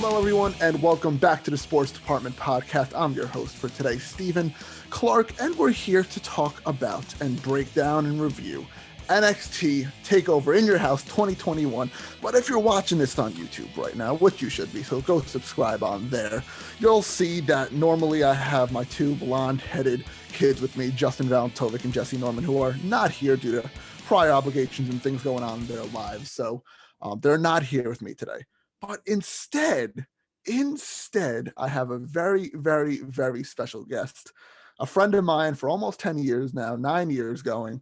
Hello, everyone, and welcome back to the Sports Department Podcast. I'm your host for today, Stephen Clark, and we're here to talk about and break down and review NXT Takeover in Your House 2021. But if you're watching this on YouTube right now, which you should be, so go subscribe on there, you'll see that normally I have my two blonde-headed kids with me, Justyn Valentovic and Jesse Norman, who are not here due to prior obligations and things going on in their lives. So they're not here with me today. But instead, I have a very, very, very special guest, a friend of mine for almost 10 years now, 9 years going.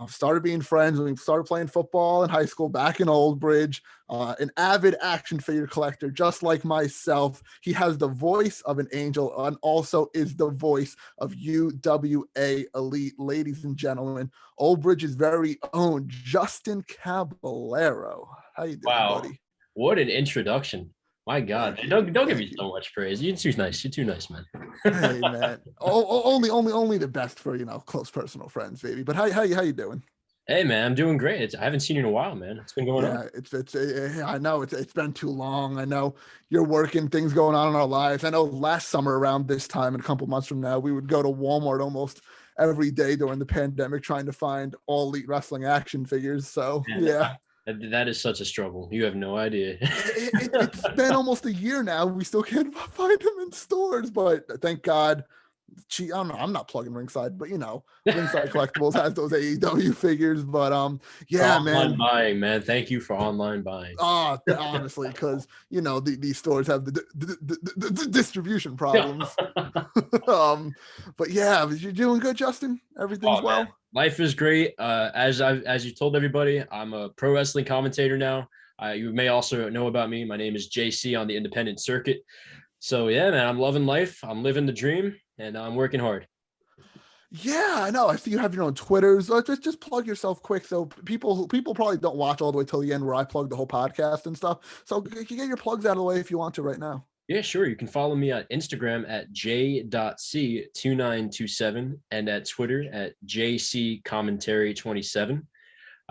Started being friends when we started playing football in high school back in Old Bridge, an avid action figure collector, just like myself. He has the voice of an angel and also is the voice of UWA Elite. Ladies and gentlemen, Old Bridge's very own Justyn Caballearo. How you doing, buddy? What an introduction. My God. Don't give me so much praise. You're too nice. You're too nice, man. Hey, man. Only the best for, close personal friends, baby. But how you doing? Hey, man, I'm doing great. I haven't seen you in a while, man. It's been going on. Yeah, I know it's been too long. I know you're working, things going on in our lives. I know last summer around this time and a couple months from now, we would go to Walmart almost every day during the pandemic trying to find all Elite Wrestling action figures. So, yeah. That is such a struggle. You have no idea. It's been almost a year now. We still can't find them in stores, but thank God. I don't know. I'm not plugging Ringside, but Ringside Collectibles has those AEW figures. But yeah, online buying, man. Thank you for online buying. Honestly, because these stores have the distribution problems. But yeah, you're doing good, Justyn. Everything's well. Man. Life is great. As you told everybody, I'm a pro wrestling commentator now. You may also know about me. My name is JC on the independent circuit. So yeah, man, I'm loving life. I'm living the dream, and I'm working hard. Yeah, I know. I see you have your own Twitters. Just plug yourself quick, so people probably don't watch all the way till the end where I plug the whole podcast and stuff. So you can get your plugs out of the way if you want to right now. Yeah, sure. You can follow me on Instagram at j.c2927 and at Twitter at jccommentary27.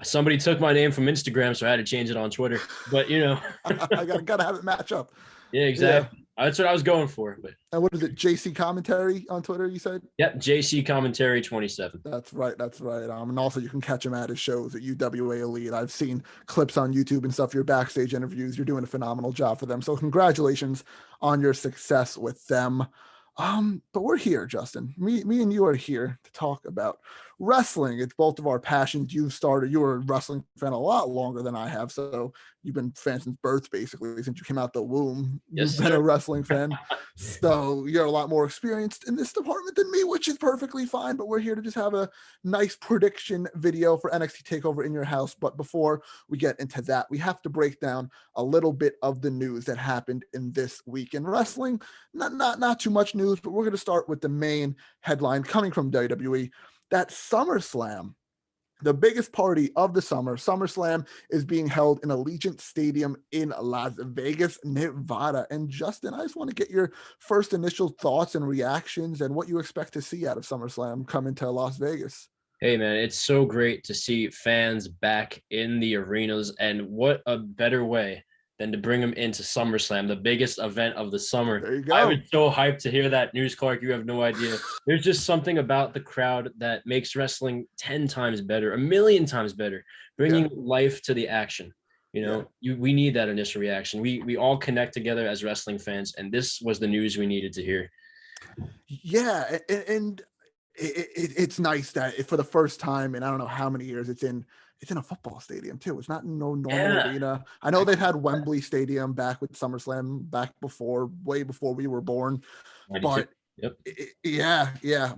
Somebody took my name from Instagram, so I had to change it on Twitter. But I gotta have it match up. Yeah, exactly. Yeah. That's what I was going for. But and what is it? JC Commentary on Twitter, you said? Yep, JC Commentary 27. That's right. And also you can catch him at his shows at UWA Elite. I've seen clips on YouTube and stuff, your backstage interviews. You're doing a phenomenal job for them. So congratulations on your success with them. But we're here, Justyn. Me and you are here to talk about wrestling. It's both of our passions. You were a wrestling fan a lot longer than I have. So you've been a fan since birth, basically, since you came out the womb. Yes, you've been a wrestling fan. So you're a lot more experienced in this department than me, which is perfectly fine. But we're here to just have a nice prediction video for NXT Takeover in Your House. But before we get into that, we have to break down a little bit of the news that happened in this week in wrestling. Not too much news, but we're going to start with the main headline coming from WWE. That SummerSlam, the biggest party of the summer, SummerSlam, is being held in Allegiant Stadium in Las Vegas, Nevada. And Justyn, I just want to get your first initial thoughts and reactions and what you expect to see out of SummerSlam coming to Las Vegas. Hey, man, it's so great to see fans back in the arenas. And what a better way than to bring them into SummerSlam, the biggest event of the summer. There you go. I was so hyped to hear that news, Clark. You have no idea. There's just something about the crowd that makes wrestling 10 times better, 1,000,000 times better, bringing life to the action. We need that initial reaction. We all connect together as wrestling fans, and this was the news we needed to hear. Yeah, and it's nice that for the first time in I don't know how many years it's in a football stadium too. It's not in no normal arena. I know they've had Wembley Stadium back with SummerSlam back way before we were born. 92. But yep.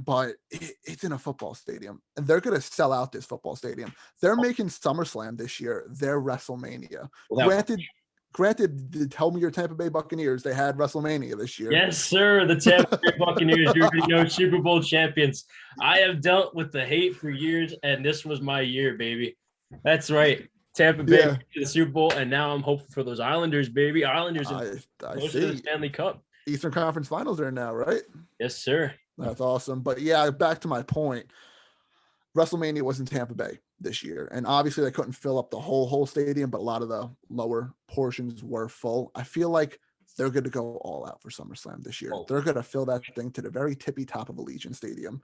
But it's in a football stadium, and they're gonna sell out this football stadium. They're making SummerSlam this year their WrestleMania. Granted, tell me your Tampa Bay Buccaneers, they had WrestleMania this year. Yes, sir. The Tampa Bay Buccaneers, your Super Bowl champions. I have dealt with the hate for years, and this was my year, baby. That's right. Tampa Bay to the Super Bowl, and now I'm hoping for those Islanders, baby. Islanders in the Stanley Cup. Eastern Conference Finals are now, right? Yes, sir. That's awesome. But yeah, back to my point. WrestleMania was in Tampa Bay this year, and obviously they couldn't fill up the whole stadium, but a lot of the lower portions were full. I feel like they're going to go all out for SummerSlam this year. Oh. They're going to fill that thing to the very tippy top of Allegiant Stadium.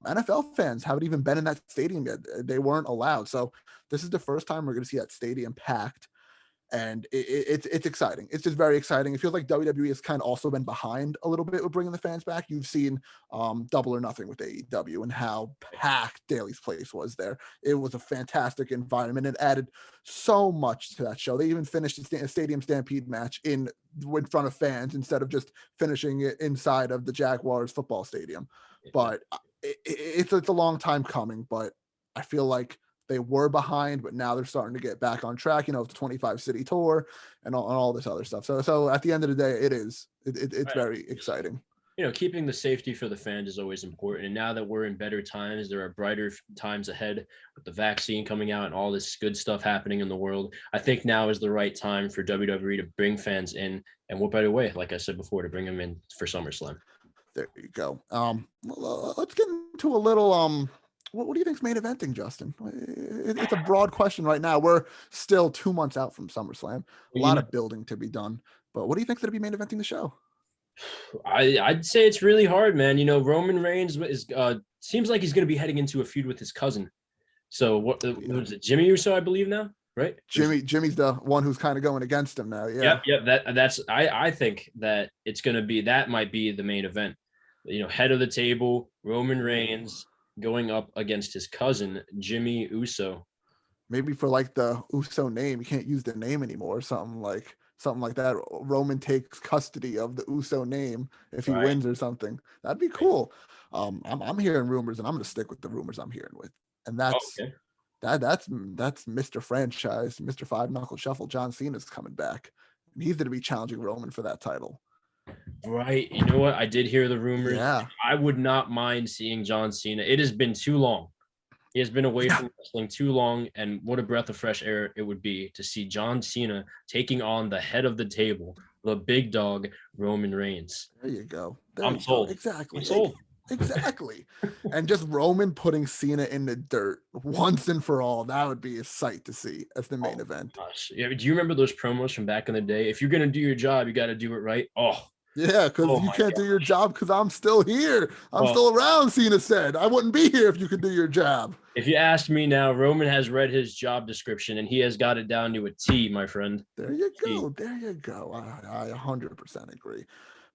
NFL fans haven't even been in that stadium yet. They weren't allowed. So this is the first time we're going to see that stadium packed. And it's exciting. It's just very exciting. It feels like WWE has kind of also been behind a little bit with bringing the fans back. You've seen Double or Nothing with AEW and how packed Daly's Place was there. It was a fantastic environment. It added so much to that show. They even finished a Stadium Stampede match in front of fans instead of just finishing it inside of the Jaguars football stadium. But it's a long time coming, but I feel like they were behind, but now they're starting to get back on track, the 25 city tour and all this other stuff. So at the end of the day, it's right. Very exciting. Keeping the safety for the fans is always important. And now that we're in better times, there are brighter times ahead with the vaccine coming out and all this good stuff happening in the world. I think now is the right time for WWE to bring fans in, and what better way, like I said before, to bring them in for SummerSlam. There you go. Let's get into a little, what do you think is main eventing, Justyn? It's a broad question right now. We're still 2 months out from SummerSlam. A lot of building to be done. But what do you think is going to be main eventing the show? I'd say it's really hard, man. Roman Reigns seems like he's going to be heading into a feud with his cousin. So what was it, Jimmy Uso, I believe now, right? Jimmy's the one who's kind of going against him now. Yeah. Yep. I think that it's going to be, that might be the main event. Head of the table, Roman Reigns going up against his cousin, Jimmy Uso. Maybe for like the Uso name, you can't use the name anymore. Something like that. Roman takes custody of the Uso name if he wins or something. That'd be cool. I'm hearing rumors, and I'm going to stick with the rumors I'm hearing with. And that's Mr. Franchise, Mr. Five Knuckle Shuffle. John Cena's coming back, and he's going to be challenging Roman for that title. Right. You know what? I did hear the rumors. Yeah. I would not mind seeing John Cena. It has been too long. He has been away from wrestling too long, and what a breath of fresh air it would be to see John Cena taking on the head of the table, the big dog, Roman Reigns. There you go. I'm sold. Exactly. I'm sold. Exactly. And just Roman putting Cena in the dirt once and for all, that would be a sight to see as the main event. Gosh. Yeah, do you remember those promos from back in the day? If you're going to do your job, you got to do it right. Yeah, because you can't do your job because I'm still here. I'm still around, Cena said. I wouldn't be here if you could do your job. If you ask me now, Roman has read his job description, and he has got it down to a T, my friend. There you go. There you go. I 100% agree.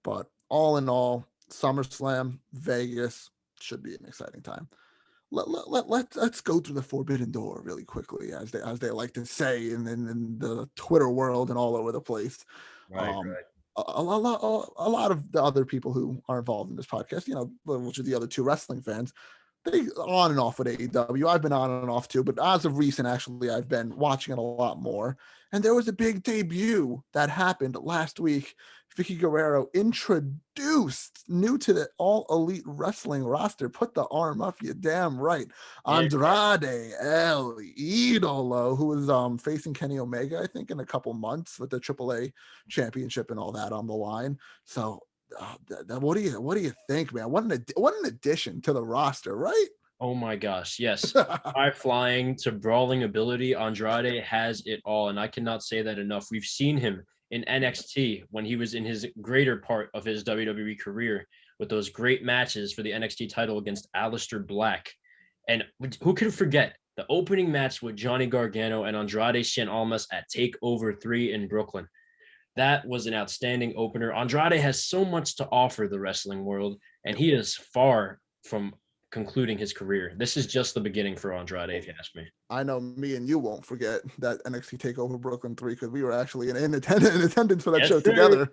But all in all, SummerSlam, Vegas should be an exciting time. Let's go through the forbidden door really quickly, as they like to say in the Twitter world and all over the place. Right. A lot of the other people who are involved in this podcast, which are the other two wrestling fans, they on and off with AEW. I've been on and off too, but as of recent, actually, I've been watching it a lot more. And there was a big debut that happened last week. Vicky Guerrero introduced, new to the All Elite Wrestling roster, put the arm up, you damn right, Andrade El Idolo, who is facing Kenny Omega, I think, in a couple months with the AAA championship and all that on the line. So what do you think, man? What an addition to the roster, right? Oh my gosh, yes. High flying to brawling ability, Andrade has it all, and I cannot say that enough. We've seen him in NXT when he was in his greater part of his WWE career with those great matches for the NXT title against Aleister Black. And who could forget the opening match with Johnny Gargano and Andrade Cien Almas at TakeOver 3 in Brooklyn? That was an outstanding opener. Andrade has so much to offer the wrestling world, and he is far from concluding his career. This is just the beginning for Andrade, if you ask me. I know me and you won't forget that NXT TakeOver Brooklyn 3 because we were actually in attendance for that show together.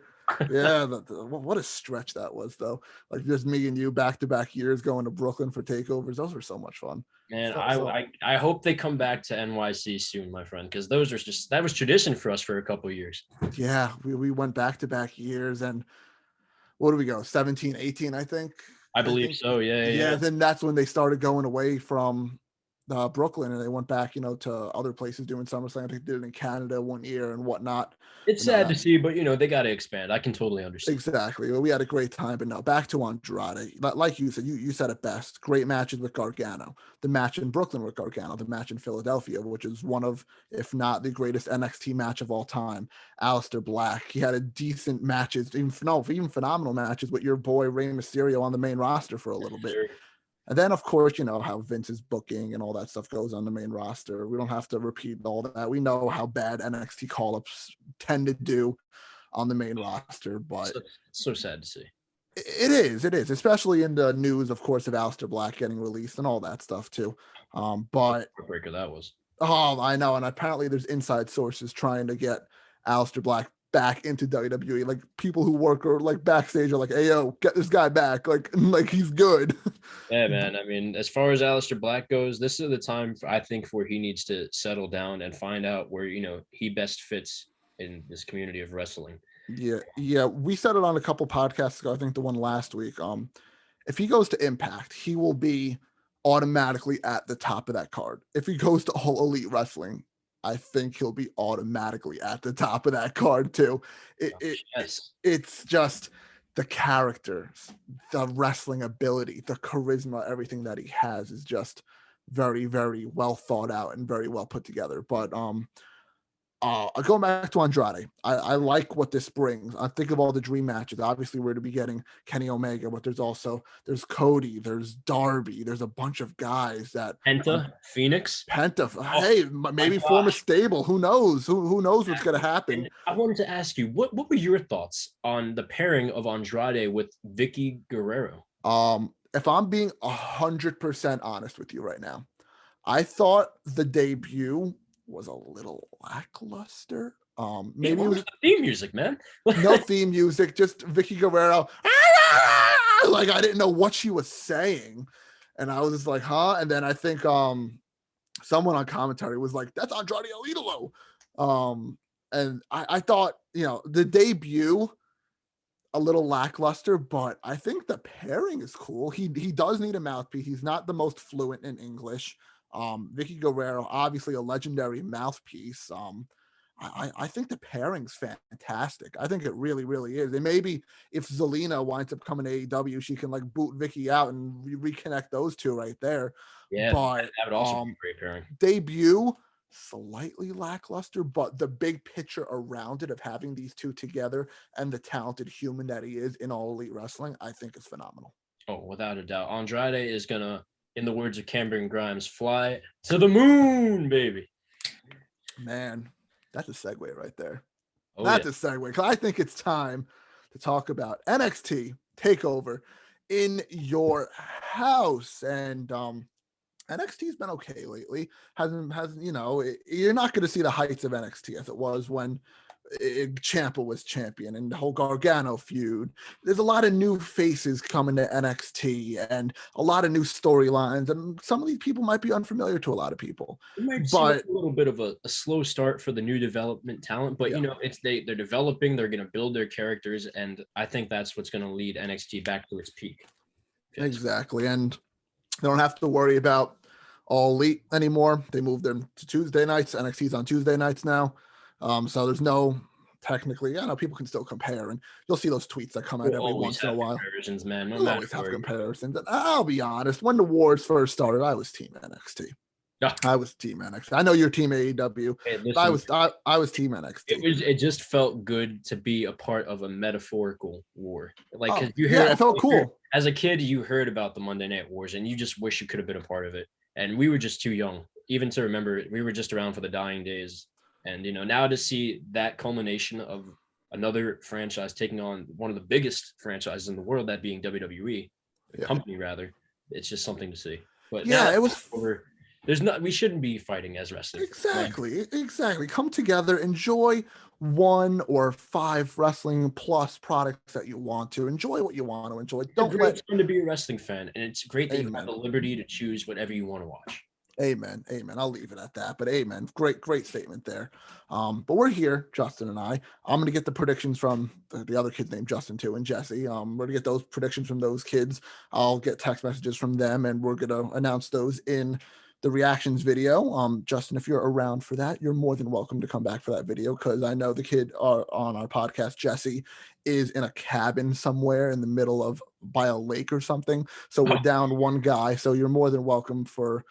Yeah, what a stretch that was, though. Like just me and you back-to-back years going to Brooklyn for takeovers. Those were so much fun. And I hope they come back to NYC soon, my friend, because that was tradition for us for a couple of years. Yeah, we went back-to-back years, and what do we go? 17, 18, I think. I believe so. Yeah. Then that's when they started going away from Brooklyn, and they went back, to other places doing SummerSlam. I think they did it in Canada one year and whatnot. It's But no, sad to see, but they got to expand. I can totally understand. exactly. Well, we had a great time, but no, back to Andrade. Like you said, you said it best. Great matches with Gargano. The match in Brooklyn with Gargano. The match in Philadelphia, which is one of, if not the greatest NXT match of all time. Aleister Black. He had a decent matches, even phenomenal matches with your boy Rey Mysterio on the main roster for a little bit. Sure. And then, of course, how Vince's booking and all that stuff goes on the main roster. We don't have to repeat all that. We know how bad NXT call-ups tend to do on the main roster, but so sad to see. It is, especially in the news, of course, of Aleister Black getting released and all that stuff too. But breaker that was. Oh, I know, and apparently there's inside sources trying to get Aleister Black back into WWE. Like people who work or like backstage are like, "Hey, yo, get this guy back! Like he's good." Yeah, man. I mean, as far as Aleister Black goes, this is the time I think where he needs to settle down and find out where he best fits in this community of wrestling. Yeah. We said it on a couple podcasts ago. I think the one last week. If he goes to Impact, he will be automatically at the top of that card. If he goes to All Elite Wrestling, I think he'll be automatically at the top of that card too. It's just the characters, the wrestling ability, the charisma, everything that he has is just very, very well thought out and very well put together. But going back to Andrade, I like what this brings. I think of all the dream matches. Obviously, we're to be getting Kenny Omega, but there's Cody, there's Darby, there's a bunch of guys that Phoenix. Hey, maybe form a stable. Who knows? Who knows what's gonna happen? And I wanted to ask you, what were your thoughts on the pairing of Andrade with Vicky Guerrero? If I'm being 100% honest with you right now, I thought the debut was a little lackluster. Maybe it was the theme music, man. No theme music, just Vicky Guerrero. Like I didn't know what she was saying, and I was just like, huh? And then I think someone on commentary was like, "That's Andrade El Idolo." And I thought the debut a little lackluster, but I think the pairing is cool. He does need a mouthpiece. He's not the most fluent in English. Vicky Guerrero, obviously a legendary mouthpiece. I think the pairing's fantastic. I think it really, really is. And maybe if Zelina winds up coming to AEW, she can like boot Vicky out and reconnect those two right there. Yeah, but that would also be a great pairing. Debut slightly lackluster, but the big picture around it of having these two together and the talented human that he is in All Elite Wrestling, I think is phenomenal. Oh, without a doubt. Andrade is gonna, in the words of Cameron Grimes, fly to the moon, baby. Man, that's a segue right there. Oh, that's a segue, because I think it's time to talk about NXT Takeover in your house. And NXT's been okay lately. Hasn't you're not going to see the heights of NXT as it was when Ciampa was champion and the whole Gargano feud. There's a lot of new faces coming to NXT and a lot of new storylines, and some of these people might be unfamiliar to a lot of people. It might seem a little bit of a slow start for the new development talent, but they're developing, they're going to build their characters, and I think that's what's going to lead NXT back to its peak. Exactly, and they don't have to worry about All Elite anymore. They moved them to Tuesday nights. NXT's on Tuesday nights now. So there's no technically, people can still compare, and you'll see those tweets that come out every once in a while. Comparisons, man. We'll always have comparisons. And I'll be honest, when the wars first started, I was Team NXT. I was Team NXT. I know you're Team AEW. Hey, listen, I was Team NXT. It just felt good to be a part of a metaphorical war. Like, it felt cool. As a kid, you heard about the Monday Night Wars, and you just wish you could have been a part of it. And we were just too young, even to remember it. We were just around for the dying days. And, now to see that culmination of another franchise taking on one of the biggest franchises in the world, that being WWE, the company rather, it's just something to see. But it was over. We shouldn't be fighting as wrestlers. Exactly. Come together, enjoy 1 or 5 wrestling plus products that you want to. Enjoy what you want to enjoy. It's fun to be a wrestling fan, and it's great that you have the liberty to choose whatever you want to watch. Amen. I'll leave it at that. But amen. Great statement there. But we're here, Justyn and I. I'm going to get the predictions from the other kids named Justyn too, and Jesse. We're going to get those predictions from those kids. I'll get text messages from them, and we're going to announce those in the reactions video. Justyn, if you're around for that, you're more than welcome to come back for that video, because I know the kid on our podcast, Jesse, is in a cabin somewhere in the middle of by a lake or something. So we're down one guy. So you're more than welcome for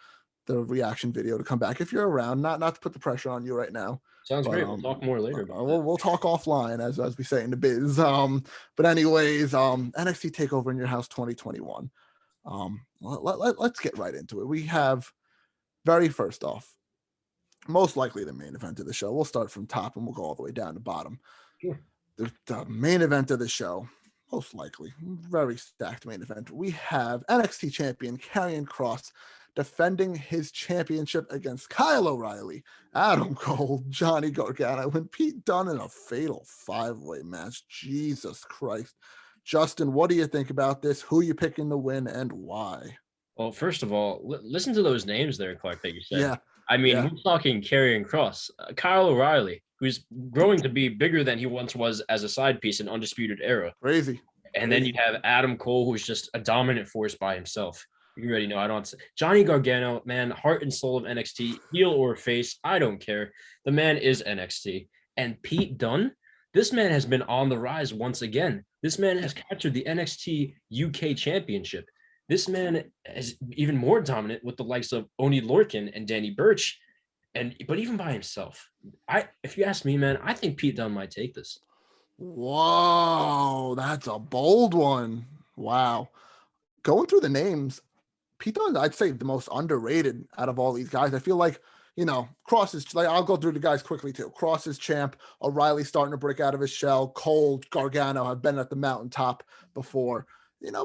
the reaction video to come back if you're around. Not to put the pressure on you right now. Sounds great. We'll talk more later about that. We'll talk offline, as we say in the biz. But anyways, NXT Takeover in Your House 2021. Let's get right into it. We have, very first off, most likely the main event of the show. We'll start from top and we'll go all the way down to bottom. Sure. The main event of the show, most likely, very stacked main event. We have NXT champion Karrion Kross defending his championship against Kyle O'Reilly, Adam Cole, Johnny Gargano, and Pete Dunne in a fatal 5-way match. Jesus Christ. Justyn, what do you think about this? Who you picking to win and why? Well, first of all, listen to those names there, Clark, that you said. Yeah. I mean, we're talking Karrion Kross, Kyle O'Reilly, who's growing to be bigger than he once was as a side piece in Undisputed Era. Crazy. And then you have Adam Cole, who's just a dominant force by himself. You already know. I don't say Johnny Gargano, man, heart and soul of NXT, heel or face, I don't care. The man is NXT. And Pete Dunne, this man has been on the rise once again. This man has captured the NXT UK Championship. This man is even more dominant with the likes of Oney Lorcan and Danny Burch, but even by himself. If you ask me, man, I think Pete Dunne might take this. Whoa, that's a bold one. Wow. Going through the names, Pete Dunne, I'd say the most underrated out of all these guys. I feel like, Kross is, like, I'll go through the guys quickly too. Kross is champ. O'Reilly starting to break out of his shell. Cole, Gargano have been at the mountaintop before.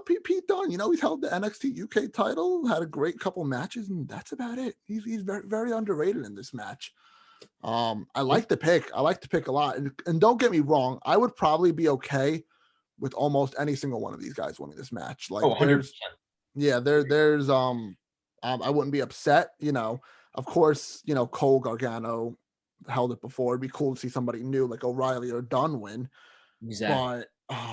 Pete Dunne, he's held the NXT UK title, had a great couple matches, and that's about it. He's very, very underrated in this match. I like the pick. I like the pick a lot. And don't get me wrong, I would probably be okay with almost any single one of these guys winning this match. Like, 100%. there's I wouldn't be upset. Of course, Cole, Gargano held it before. It'd be cool to see somebody new like O'Reilly or Dunne win. Exactly. But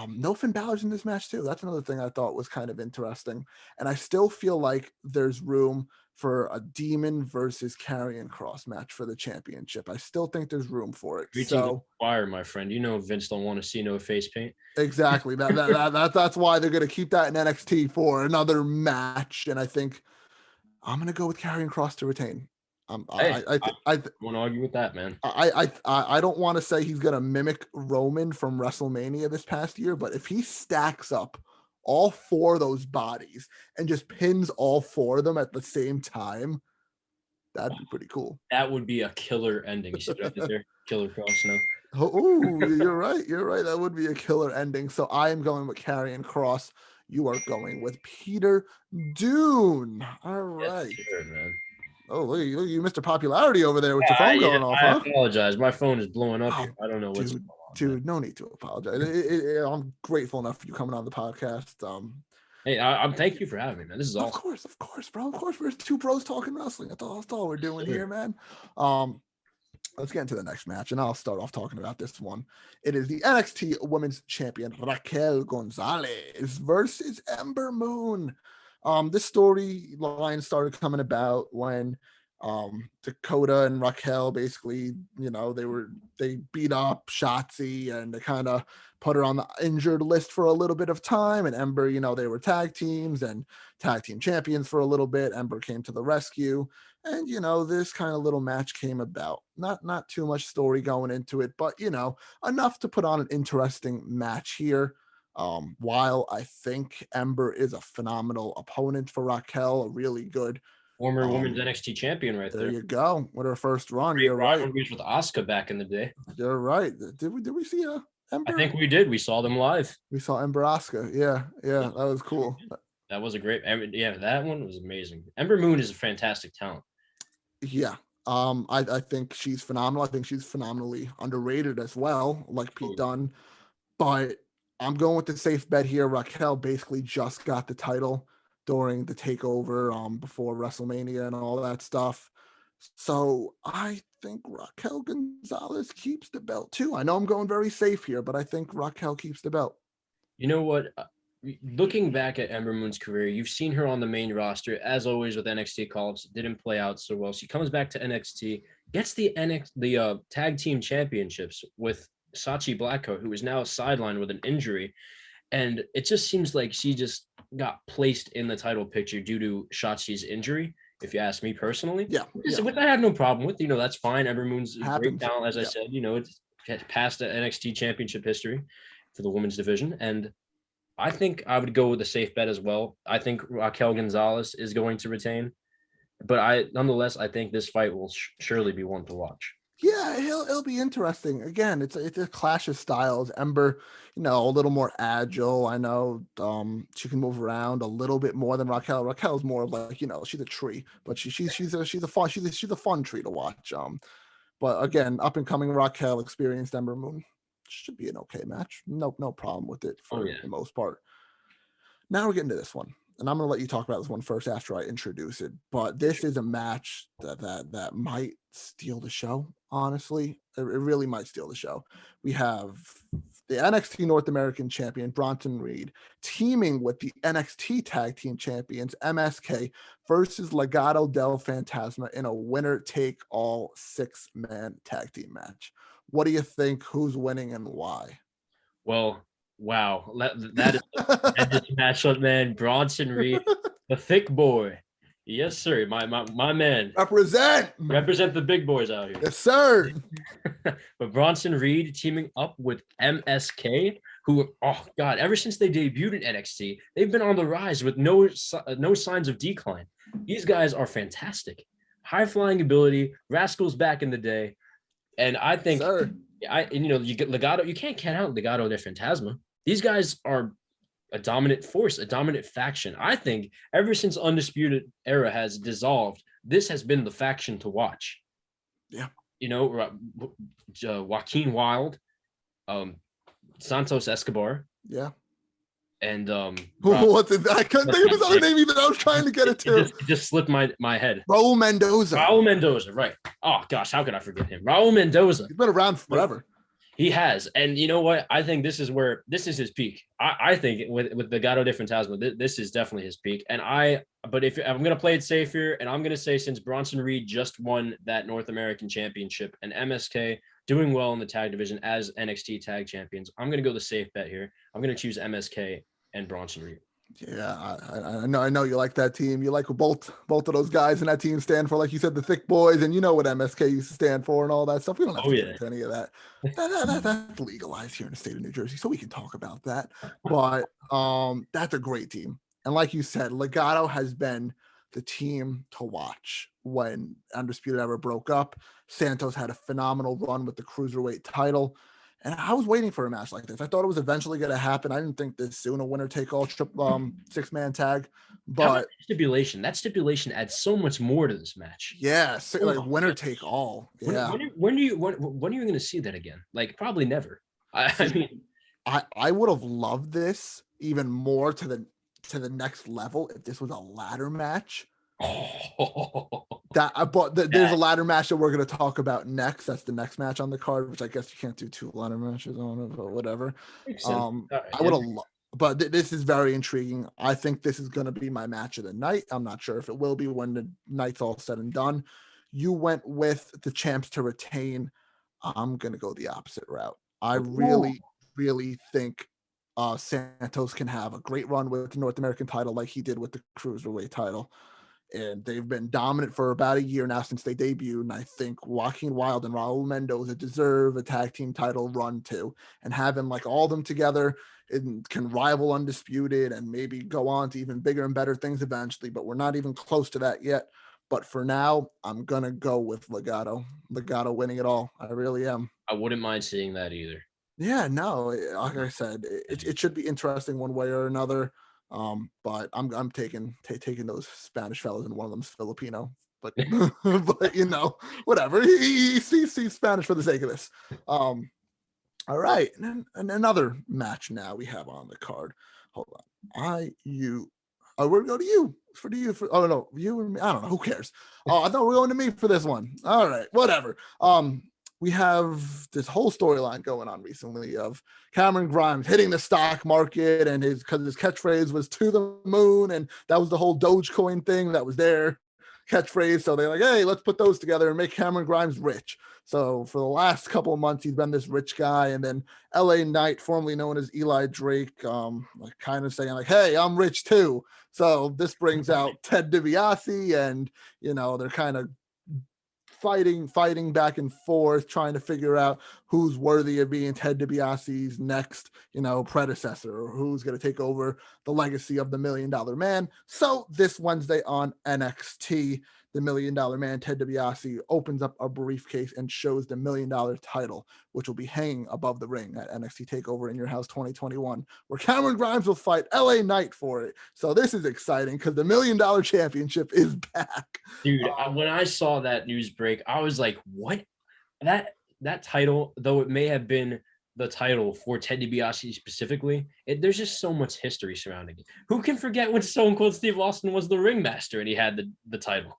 no Finn Balor's in this match too. That's another thing I thought was kind of interesting. And I still feel like there's room for a Demon versus Karrion Kross match for the championship. I still think there's room for it. Reaching the wire, my friend. Vince don't want to see no face paint. Exactly. That's why they're going to keep that in NXT for another match. And I think I'm going to go with Karrion Kross to retain. I won't argue with that, man. I don't want to say he's going to mimic Roman from WrestleMania this past year, but if he stacks up all four of those bodies and just pins all four of them at the same time, that'd be pretty cool. That would be a killer ending. You see what I did there? Killer Kross, Oh, you're right. You're right. That would be a killer ending. So I am going with Karrion Kross. You are going with Peter Dunne. All right. Yes, sure, man. Oh, look at you, Mr. Popularity over there with your phone going off, huh? I apologize. My phone is blowing up here. I don't know what's going on. Dude, no need to apologize. I'm grateful enough for you coming on the podcast. Hey, I'm thank you for having me, man. This is awesome. Of course, bro. Of course, we're two bros talking wrestling. That's all we're doing here, man. Let's get into the next match, and I'll start off talking about this one. It is the NXT Women's Champion Raquel Gonzalez versus Ember Moon. This storyline started coming about when Dakota and Raquel basically, they beat up Shotzi and they kind of put her on the injured list for a little bit of time. And Ember, they were tag teams and tag team champions for a little bit. Ember came to the rescue, and this kind of little match came about. Not too much story going into it, but enough to put on an interesting match here. While I think Ember is a phenomenal opponent for Raquel, a really good former women's NXT champion right there. There you go. With her first run. Great You're right. With Asuka back in the day. You're right. Did we see Ember? I think we did. We saw them live. We saw Ember Asuka. Yeah, that was cool. That was a great. That one was amazing. Ember Moon is a fantastic talent. Yeah. I think she's phenomenal. I think she's phenomenally underrated as well, like Pete Dunne. But I'm going with the safe bet here. Raquel basically just got the title during the takeover before WrestleMania and all that stuff. So I think Raquel Gonzalez keeps the belt too. I know I'm going very safe here, but I think Raquel keeps the belt. You know what? looking back at Ember Moon's career, you've seen her on the main roster, as always with NXT calls. Didn't play out so well. She comes back to NXT, gets the tag team championships with Sachi Blackheart, who is now sidelined with an injury. And it just seems like she just got placed in the title picture due to Shotzi's injury, if you ask me personally. Yeah. Which I have no problem with. That's fine. Ember Moon's Happens. great talent, as I said. It's past the NXT championship history for the women's division. And I think I would go with a safe bet as well. I think Raquel Gonzalez is going to retain. But nonetheless, I think this fight will surely be one to watch. Yeah, it'll be interesting. Again, it's a clash of styles. Ember, a little more agile. I know she can move around a little bit more than Raquel. Raquel's more like, she's a tree, but she's a fun tree to watch. But again, up and coming Raquel, experienced Ember Moon, should be an okay match. No problem with it for the most part. Now we're getting to this one. And I'm going to let you talk about this one first after I introduce it. But this is a match that might steal the show, honestly. It really might steal the show. We have the NXT North American champion, Bronson Reed, teaming with the NXT Tag Team Champions, MSK, versus Legado del Fantasma in a winner-take-all 6-man tag team match. What do you think? Who's winning and why? Well, wow, that is a matchup, man. Bronson Reed, the thick boy. Yes, sir. My man. Represent the big boys out here. Yes, sir. But Bronson Reed teaming up with MSK, who, oh God, ever since they debuted in NXT, they've been on the rise with no signs of decline. These guys are fantastic. High flying ability, Rascals back in the day. And I think you get Legado, you can't count out Legado de Fantasma. These guys are a dominant force, a dominant faction. I think ever since Undisputed Era has dissolved, this has been the faction to watch. Yeah. Joaquin Wilde, Santos Escobar. Yeah. And what's it? I couldn't think of his other name even. I was trying to get it too. It just slipped my head. Raul Mendoza, right. Oh gosh, how could I forget him? Raul Mendoza. He's been around forever. He has. And you know what? I think this is his peak. I think with the Legado de Fantasma, this is definitely his peak. But if I'm going to play it safe here, and I'm going to say, since Bronson Reed just won that North American Championship and MSK doing well in the tag division as NXT tag champions, I'm going to go the safe bet here. I'm going to choose MSK and Bronson Reed. Yeah, I know you like that team. You like what both of those guys in that team stand for, like you said, the thick boys, and you know what MSK used to stand for and all that stuff. We don't have to get into any of that. That's legalized here in the state of New Jersey, so we can talk about that. But that's a great team. And like you said, Legado has been the team to watch when Undisputed Era broke up. Santos had a phenomenal run with the Cruiserweight title. And I was waiting for a match like this. I thought it was eventually going to happen. I didn't think this soon, a winner-take-all 6-man tag. But that stipulation adds so much more to this match. Yeah, like winner-take-all. Yeah. When are you going to see that again? Like, probably never. I would have loved this even more to the next level if this was a ladder match. There's a ladder match that we're going to talk about next. That's the next match on the card, which I guess you can't do 2 ladder matches on it, but whatever. I would have, but this is very intriguing. I think this is going to be my match of the night. I'm not sure if it will be when the night's all said and done. You went with the champs to retain. I'm going to go the opposite route. I really, really think Santos can have a great run with the North American title like he did with the Cruiserweight title. And they've been dominant for about a year now since they debuted. And I think Joaquin Wilde and Raul Mendoza deserve a tag team title run too. And having like all of them together, it can rival Undisputed and maybe go on to even bigger and better things eventually. But we're not even close to that yet. But for now, I'm going to go with Legado. Legado winning it all. I really am. I wouldn't mind seeing that either. Yeah, no, like I said, it should be interesting one way or another. But I'm taking those Spanish fellas, and one of them's Filipino, but but whatever. He sees Spanish for the sake of this. All right, and another match now we have on the card. Hold on, we're going to you or me. I don't know. Who cares? I thought we're going to me for this one. All right, whatever. we have this whole storyline going on recently of Cameron Grimes hitting the stock market, and because his catchphrase was "to the moon," and that was the whole Dogecoin thing that was their catchphrase. So they're like, hey, let's put those together and make Cameron Grimes rich. So for the last couple of months, he's been this rich guy, and then LA Knight, formerly known as Eli Drake, like kind of saying like, hey, I'm rich too. So this brings out Ted DiBiase, and they're kind of fighting back and forth, trying to figure out who's worthy of being Ted DiBiase's next, predecessor, or who's going to take over the legacy of the $1 Million Man. So this Wednesday on NXT, the $1 Million Man, Ted DiBiase, opens up a briefcase and shows the $1 Million title, which will be hanging above the ring at NXT Takeover in Your House 2021, where Cameron Grimes will fight LA Knight for it. So this is exciting because the $1 Million Championship is back. Dude, when I saw that news break, I was like, what? That title, though it may have been the title for Ted DiBiase specifically, there's just so much history surrounding it. Who can forget when Stone Cold Steve Austin was the ringmaster and he had the title?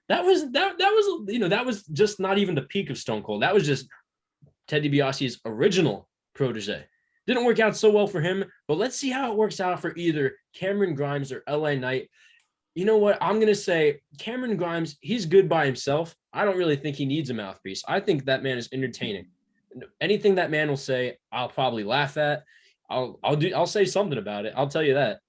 That was just not even the peak of Stone Cold. That was just Ted DiBiase's original protege. Didn't work out so well for him, but let's see how it works out for either Cameron Grimes or LA Knight. You know what? I'm going to say Cameron Grimes, he's good by himself. I don't really think he needs a mouthpiece. I think that man is entertaining. Anything that man will say, I'll probably laugh at. I'll say something about it. I'll tell you that.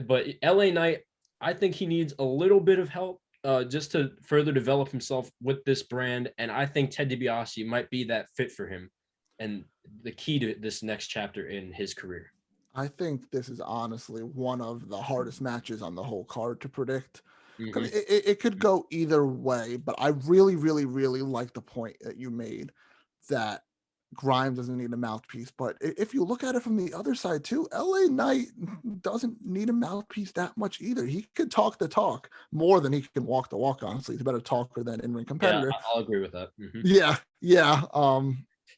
But LA Knight, I think he needs a little bit of help just to further develop himself with this brand. And I think Ted DiBiase might be that fit for him and the key to this next chapter in his career. I think this is honestly one of the hardest matches on the whole card to predict. Mm-hmm. It could go either way, but I really, really, really like the point that you made that Grimes doesn't need a mouthpiece. But if you look at it from the other side too, LA Knight doesn't need a mouthpiece that much either. He could talk the talk more than he can walk the walk, honestly. He's a better talker than in-ring competitor. Yeah, I'll agree with that. Mm-hmm. Yeah.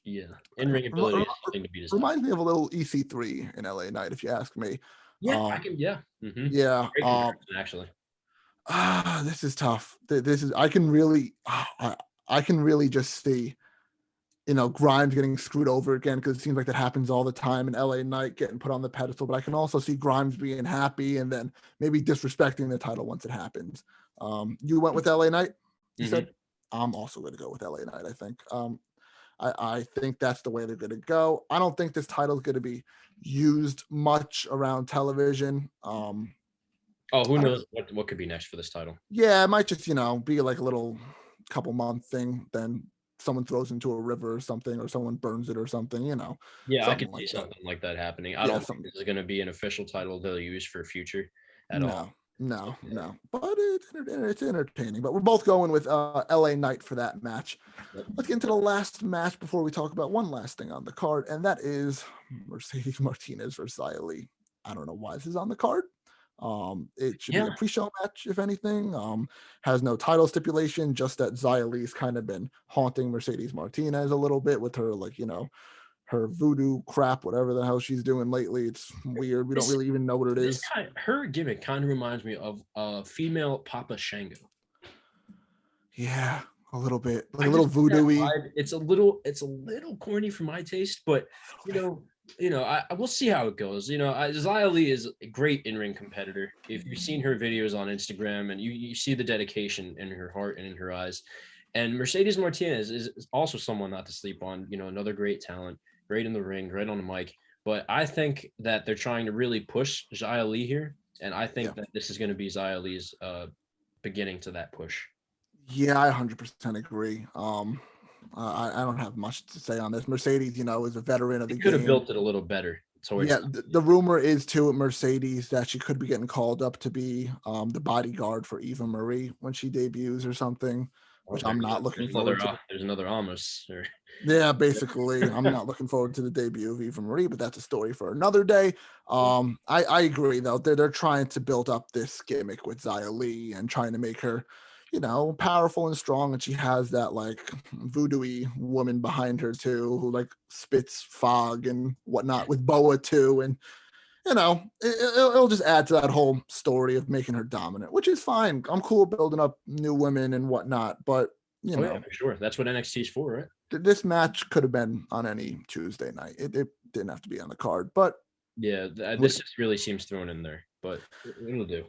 Yeah, in-ring ability is something to be desired. Reminds me of a little EC3 in LA Knight, if you ask me. Yeah, I can. Yeah, mm-hmm. Yeah. Actually, this is tough. I can really just see, Grimes getting screwed over again because it seems like that happens all the time, and LA Knight getting put on the pedestal. But I can also see Grimes being happy and then maybe disrespecting the title once it happens. You went with LA Knight. You said I'm also going to go with LA Knight. I think. I think that's the way they're going to go. I don't think this title is going to be used much around television. Who knows what could be next for this title? Yeah, it might just, be like a little couple month thing. Then someone throws into a river or something, or someone burns it or something, Yeah, I could see something like that happening. I don't think this is going to be an official title they'll use for future at all. No. But it's entertaining. But we're both going with LA Knight for that match. Yep. Let's get into the last match before we talk about one last thing on the card, and that is Mercedes Martinez versus Xia Li. I don't know why this is on the card. It should be a pre-show match, if anything. Has no title stipulation, just that Xia Li's kind of been haunting Mercedes Martinez a little bit with her, her voodoo crap, whatever the hell she's doing lately. It's weird. We don't really even know what it is. Her gimmick kind of reminds me of a female Papa Shango. Yeah, a little bit. Like a little voodoo-y. It's a little corny for my taste, but I will see how it goes. Xia Li is a great in-ring competitor. If you've seen her videos on Instagram and you see the dedication in her heart and in her eyes. And Mercedes Martinez is also someone not to sleep on, another great talent, great in the ring, great on the mic. But I think that they're trying to really push Xia Li here. And I think that this is going to be Xia Li's beginning to that push. Yeah, I 100% agree. I don't have much to say on this. Mercedes, is a veteran of the game. Could have built it a little better. The rumor is too at Mercedes that she could be getting called up to be the bodyguard for Eva Marie when she debuts or something. Which I'm not looking forward to. There's another Amos. Yeah, basically, I'm not looking forward to the debut of Eva Marie, but that's a story for another day. I agree, though. They're trying to build up this gimmick with Xia Li and trying to make her, powerful and strong. And she has that, voodoo-y woman behind her, too, who, spits fog and whatnot with Boa, too. And it'll just add to that whole story of making her dominant, which is fine. I'm cool building up new women and whatnot, but for sure. That's what NXT is for, right? This match could have been on any Tuesday night. It didn't have to be on the card, but Yeah, this just really seems thrown in there, but it'll do.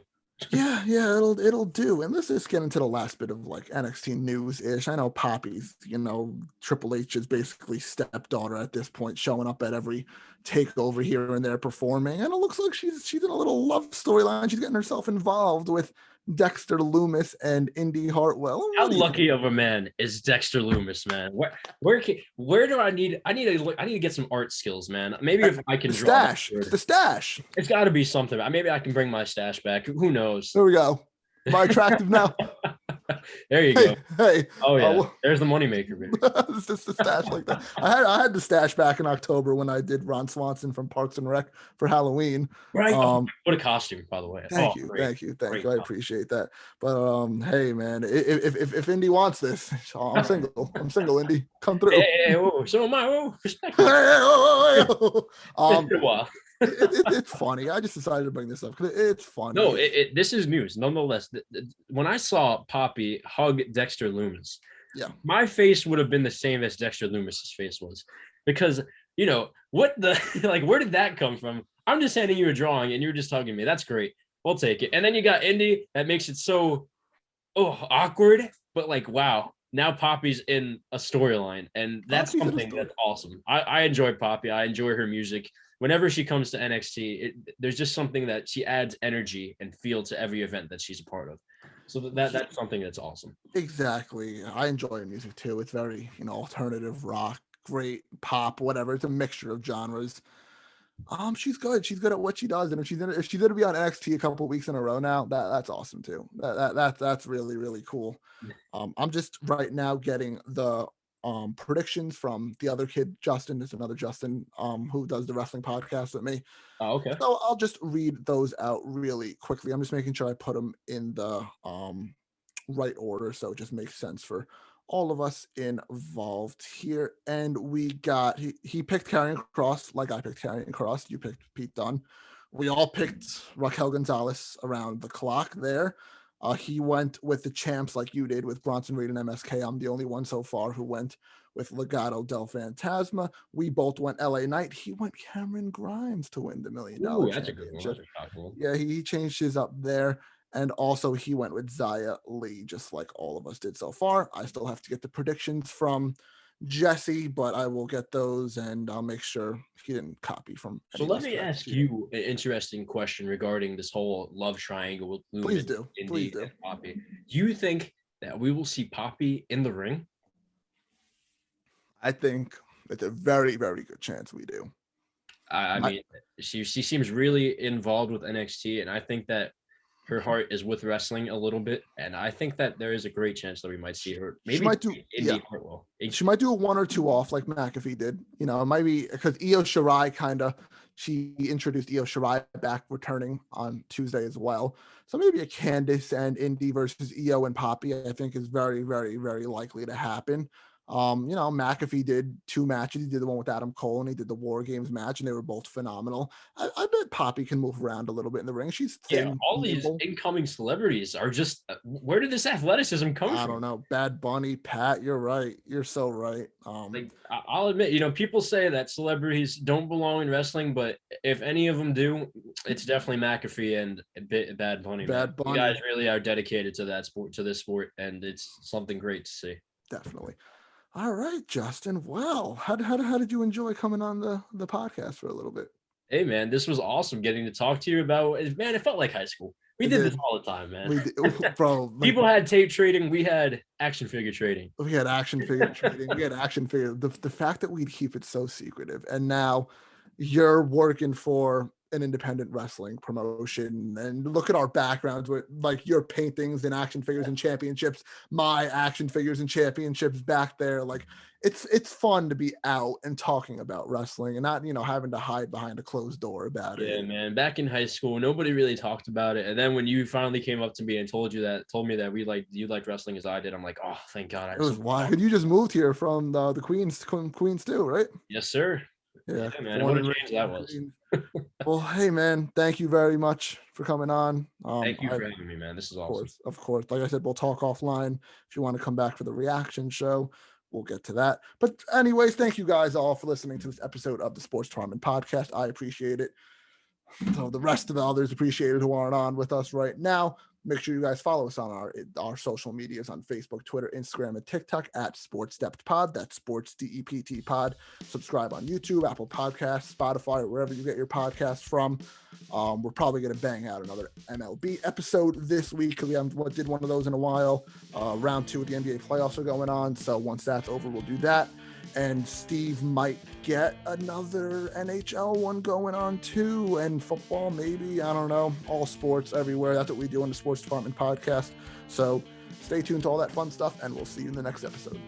yeah, it'll do. And let's just get into the last bit of like NXT news ish. I know Poppy's, Triple H's basically stepdaughter at this point, showing up at every takeover here and there performing, and it looks like she's in a little love storyline. She's getting herself involved with Dexter Loomis and Indy Hartwell. How lucky of a man is Dexter Loomis, man? Where do I need to get some art skills, man? Maybe if I can draw the stash. It's got to be something. Maybe I can bring my stash back. Who knows? There we go. Am I attractive now? There you go. Hey. Oh yeah. There's the moneymaker, baby. It's just a stash like that. I had the stash back in October when I did Ron Swanson from Parks and Rec for Halloween. Right. What a costume, by the way. Thank you. I appreciate that. But hey man, if Indy wants this, I'm single. I'm single, Indy. Come through. Hey, so am I. Respect. It's funny. I just decided to bring this up because it's funny. No, this is news. Nonetheless, when I saw Poppy hug Dexter Loomis, my face would have been the same as Dexter Loomis's face was, because what the where did that come from? I'm just handing you a drawing and you're just hugging me. That's great. We'll take it. And then you got Indy that makes it so awkward, but wow. Now Poppy's in a storyline, and that's something that's awesome. I enjoy Poppy. I enjoy her music. Whenever she comes to NXT, there's just something that she adds energy and feel to every event that she's a part of. So that's something that's awesome. Exactly. I enjoy her music too. It's very, alternative rock, great pop, whatever. It's a mixture of genres. She's good. She's good at what she does, and if she's going to be on NXT a couple of weeks in a row now, that's awesome too. That's really, really cool. I'm just right now getting the predictions from the other kid, Justyn. There's another Justyn who does the wrestling podcast with me. Oh, okay. So I'll just read those out really quickly. I'm just making sure I put them in the right order, so it just makes sense for all of us involved here. And we got he picked Karrion Kross, like I picked Karrion Kross. You picked Pete Dunne. We all picked Raquel Gonzalez around the clock there. He went with the champs like you did with Bronson Reed and MSK. I'm the only one so far who went with Legado del Fantasma. We both went LA Knight. He went Cameron Grimes to win the $1 million. Ooh, that's a good one. Yeah, he changed his up there. And also he went with Xia Li, just like all of us did so far. I still have to get the predictions from Jesse, but I will get those and I'll make sure he didn't copy from. So let me ask you an interesting question regarding this whole love triangle with Loomis. Please do. Poppy. Do you think that we will see Poppy in the ring? I think it's a very, very good chance we do. I mean, she seems really involved with NXT, and I think that her heart is with wrestling a little bit, and I think that there is a great chance that we might see her. Maybe she might do Hartwell. She might do a 1 or 2 off like McAfee did. It might be because Io Shirai she introduced Io Shirai back returning on Tuesday as well. So maybe a Candice and Indy versus Io and Poppy, I think is very, very, very likely to happen. McAfee did 2 matches. He did the one with Adam Cole and he did the War Games match, and they were both phenomenal. I bet Poppy can move around a little bit in the ring. She's thin. Yeah, all these incoming celebrities are just where did this athleticism come from? I don't know. Bad Bunny, Pat, you're right. You're so right. I'll admit, people say that celebrities don't belong in wrestling, but if any of them do, it's definitely McAfee and Bad Bunny. Bad Bunny. You guys really are dedicated to that sport, to this sport, and it's something great to see. Definitely. All right, Justyn. Well, how did you enjoy coming on the podcast for a little bit? Hey, man, this was awesome getting to talk to you about. Man, it felt like high school. We did this all the time, man. We did, bro. People had tape trading. We had action figure trading. We had action figure trading. We had action figure. The fact that we'd keep it so secretive, and now you're working for an independent wrestling promotion, and look at our backgrounds with like your paintings and action figures and championships, my action figures and championships back there. Like it's fun to be out and talking about wrestling and not having to hide behind a closed door about it. Yeah, man. Back in high school, nobody really talked about it, and then when you finally came up to me and told me that you liked wrestling as I did, I'm like, oh, thank God. It was wild. You just moved here from the Queens too, right? Yes, sir. Yeah, man. What a change that was. Well, hey, man, thank you very much for coming on. Thank you for having me, man. This is awesome. Of course. Like I said, we'll talk offline if you want to come back for the reaction show. we'll get to that. But anyways, thank you guys all for listening to this episode of the Sports Department Podcast. I appreciate it. So the rest of the others appreciate it who aren't on with us right now. Make sure you guys follow us on our social medias on Facebook, Twitter, Instagram, and TikTok at Sports Depth Pod. That's Sports DEPT Pod. Subscribe on YouTube, Apple Podcasts, Spotify, or wherever you get your podcasts from. We're probably going to bang out another MLB episode this week because we haven't did one of those in a while. Round 2 of the NBA playoffs are going on, so once that's over, we'll do that. And Steve might get another NHL one going on too, and football maybe, I don't know, all sports everywhere. That's what we do on the Sports Department Podcast. So stay tuned to all that fun stuff, and we'll see you in the next episode.